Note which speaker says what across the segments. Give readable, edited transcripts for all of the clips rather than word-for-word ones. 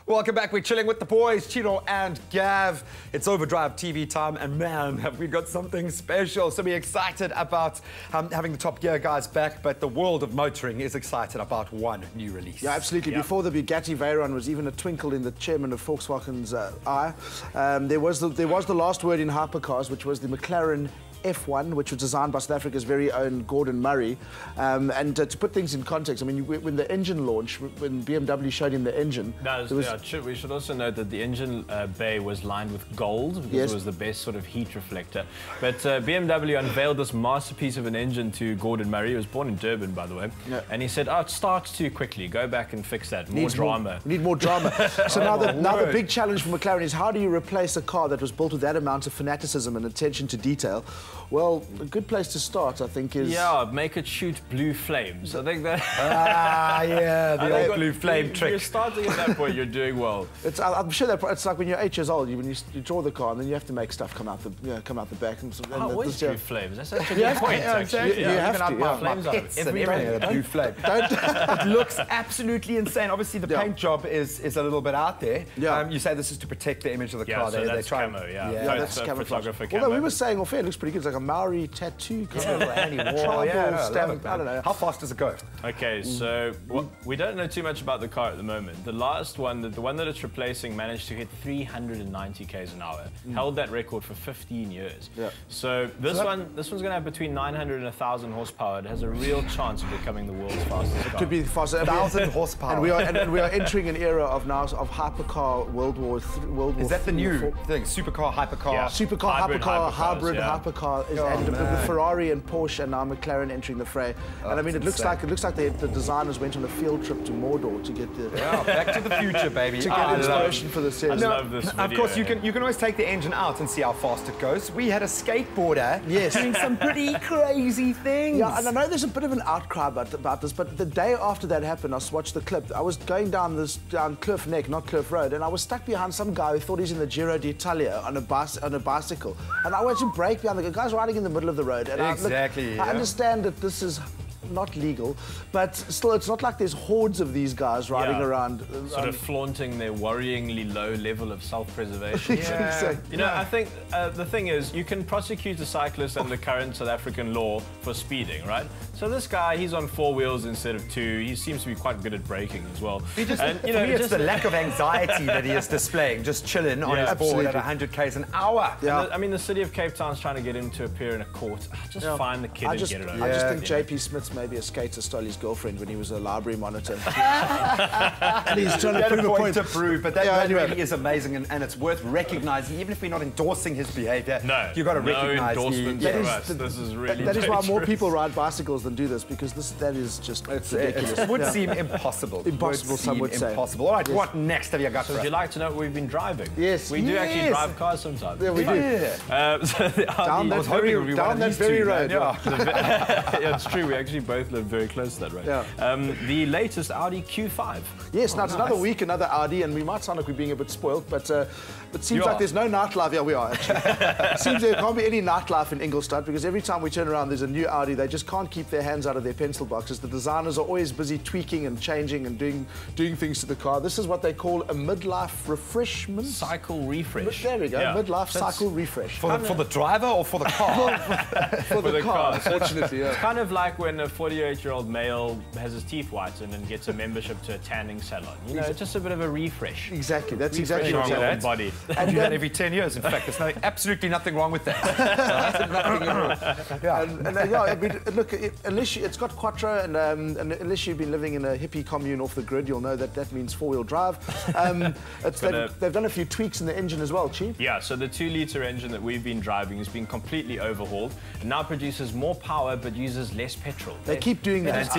Speaker 1: Welcome back. We're chilling with the boys, Chino and Gav. It's OverDrive TV time, and man, have we got something special. So we're excited about having the Top Gear guys back, but the world of motoring is excited about one new release.
Speaker 2: Yeah, absolutely. Yeah. Before the Bugatti Veyron was even a twinkle in the chairman of Volkswagen's eye, there was the last word in hypercars, which was the McLaren F1, which was designed by South Africa's very own Gordon Murray. And to put things in context, I mean, when the engine launched, when BMW showed him the engine...
Speaker 3: we should also note that the engine bay was lined with gold, because it was the best sort of heat reflector. But BMW unveiled this masterpiece of an engine to Gordon Murray. He was born in Durban, by the way. Yeah. And he said, oh, it starts too quickly. Go back and fix that. More drama.
Speaker 2: We need more drama. So now the big challenge for McLaren is, how do you replace a car that was built with that amount of fanaticism and attention to detail? Well, a good place to start, I think, is...
Speaker 3: Yeah, make it shoot blue flames. I think that...
Speaker 1: yeah, the old blue flame trick.
Speaker 3: You're starting at that point, you're doing well.
Speaker 2: I'm sure that it's like when you're 8 years old, when you draw the car, and then you have to make stuff come out the back. And
Speaker 3: always blue flames. That's such a good point, actually.
Speaker 2: You have to.
Speaker 1: My flames are everything. Blue flame. It looks absolutely insane. Obviously, the paint job is a little bit out there. Yeah. You say this is to protect the image of the car.
Speaker 3: So that's camo, yeah.
Speaker 2: That's photographer camo. Although we were saying, well, fair, it looks pretty good. It's like a Maori tattoo kind of stamp. I don't know.
Speaker 1: How fast does it go?
Speaker 3: Okay, so we don't know too much about the car at the moment. The last one, the one that it's replacing, managed to hit 390 k's an hour. Held that record for 15 years. Yeah. So this one's going to have between 900 and 1,000 horsepower. It has a real chance of becoming the world's fastest car.
Speaker 2: It could be the fastest.
Speaker 1: 1,000 horsepower.
Speaker 2: And we are entering an era of hypercar World War III.
Speaker 1: Is that the new thing? Supercar, hypercar?
Speaker 2: Yeah. Supercar, hypercar, hybrid hypercar. And the Ferrari and Porsche, and now McLaren entering the fray. And I mean, it looks like the designers went on a field trip to Mordor to get the
Speaker 1: Back to the Future, baby.
Speaker 2: To get inspiration for the series.
Speaker 3: I love this video.
Speaker 1: Of course, you can always take the engine out and see how fast it goes. We had a skateboarder doing some pretty crazy things.
Speaker 2: Yeah, and I know there's a bit of an outcry about this, but the day after that happened, I watched the clip. I was going down Cliff Neck, not Cliff Road, and I was stuck behind some guy who thought he's in the Giro d'Italia on a bicycle, and I went to brake behind the guy's riding in the middle of the road. And I understand that this is not legal, but still, it's not like there's hordes of these guys riding around.
Speaker 3: Sort of flaunting their worryingly low level of self-preservation. You know, I think the thing is, you can prosecute a cyclist under current South African law for speeding, right? So this guy, he's on 4 wheels instead of 2. He seems to be quite good at braking as well.
Speaker 1: For me, it's the lack of anxiety that he is displaying, just chilling on his board at 100 k's an hour.
Speaker 3: Yeah. I mean, the city of Cape Town's trying to get him to appear in a court. Just find the kid and get it over.
Speaker 2: I just think JP Smith's maybe a skater stole his girlfriend when he was a library monitor.
Speaker 1: And he's trying to prove a point to prove, but that really is amazing, and it's worth recognizing, even if we're not endorsing his behavior.
Speaker 3: No,
Speaker 1: you've got to recognize
Speaker 3: this is really
Speaker 2: that is why more people ride bicycles than do this, because that is just ridiculous.
Speaker 1: It would seem impossible.
Speaker 2: Impossible, some would say.
Speaker 1: Impossible. All right, what next have you got for us?
Speaker 3: Would you like to know what we've been driving?
Speaker 2: Yes.
Speaker 3: We do actually drive cars sometimes.
Speaker 2: Yeah, we do.
Speaker 3: So
Speaker 2: down that very road.
Speaker 3: Yeah, it's true. We actually both live very close to that road. Yeah. The latest Audi Q5.
Speaker 2: Yes, now it's another week, another Audi, and we might sound like we're being a bit spoiled, but it seems like there's no nightlife. Yeah, we are, actually. It seems there can't be any nightlife in Ingolstadt, because every time we turn around, there's a new Audi. They just can't keep their hands out of their pencil boxes. The designers are always busy tweaking and changing and doing things to the car. This is what they call a midlife refreshment.
Speaker 3: Cycle refresh.
Speaker 2: There we go, midlife cycle refresh.
Speaker 1: For the driver or for the car?
Speaker 2: for the car, unfortunately,
Speaker 3: It's kind of like when a 48-year-old male has his teeth whitened and gets a membership to a tanning salon. You know, it's just a bit of a refresh.
Speaker 2: Exactly, that's exactly what
Speaker 3: your own body.
Speaker 1: And do that every 10 years, in fact. There's absolutely nothing wrong with that. Nothing at all.
Speaker 2: I mean, look, it's got Quattro, and unless you've been living in a hippie commune off the grid, you'll know that means 4-wheel drive. They've done a few tweaks in the engine as well, Chief.
Speaker 3: Yeah, so the 2-litre engine that we've been driving has been completely overhauled, and now produces more power but uses less petrol.
Speaker 2: They keep doing that.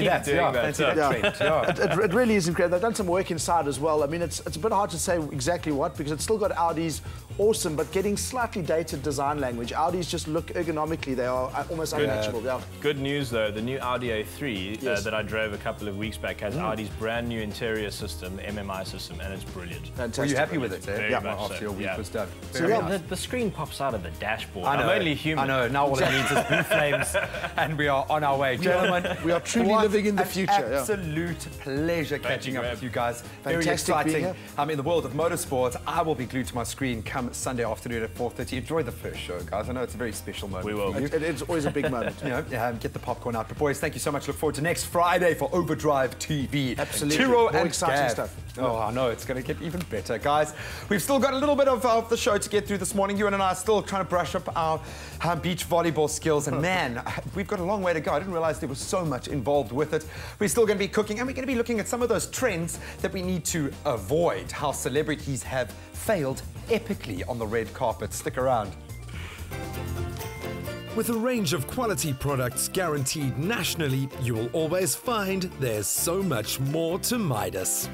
Speaker 2: It really is incredible. They've done some work inside as well. I mean, it's a bit hard to say exactly what, because it's still got Audi's awesome but getting slightly dated design language. Audis just look ergonomically, they are almost unmatchable.
Speaker 3: Good news though, the new Audi A3 that I drove a couple of weeks back has Audi's brand new interior system, the MMI system, and it's brilliant.
Speaker 1: Fantastic. Were you happy with it?
Speaker 3: Very much
Speaker 1: after your week was done.
Speaker 3: The screen pops out of the dashboard. I'm only human.
Speaker 1: I know, now all it needs is blue flames, and we are on our way. Gentlemen, Roman.
Speaker 2: We are truly living in the future.
Speaker 1: Absolute pleasure catching up with you guys. Very
Speaker 2: Fantastic being
Speaker 1: exciting.
Speaker 2: here.
Speaker 1: In the world of motorsport, I will be glued to my screen come Sunday afternoon at 4:30. Enjoy the first show, guys. I know it's a very special moment.
Speaker 3: We will.
Speaker 1: For you.
Speaker 2: It's always a big moment.
Speaker 1: Get the popcorn out. But boys, thank you so much. Look forward to next Friday for OverDrive TV.
Speaker 2: Absolutely.
Speaker 1: Tiro
Speaker 2: More
Speaker 1: and
Speaker 2: exciting
Speaker 1: Gav.
Speaker 2: stuff.
Speaker 1: Oh, I know. It's going to get even better. Guys, we've still got a little bit of the show to get through this morning. You and I are still trying to brush up our beach volleyball skills. And man, we've got a long way to go. I didn't realize there was so much involved with it. We're still going to be cooking, and we're going to be looking at some of those trends that we need to avoid. How celebrities have failed epically on the red carpet. Stick around.
Speaker 4: With a range of quality products guaranteed nationally, you will always find there's so much more to Midas.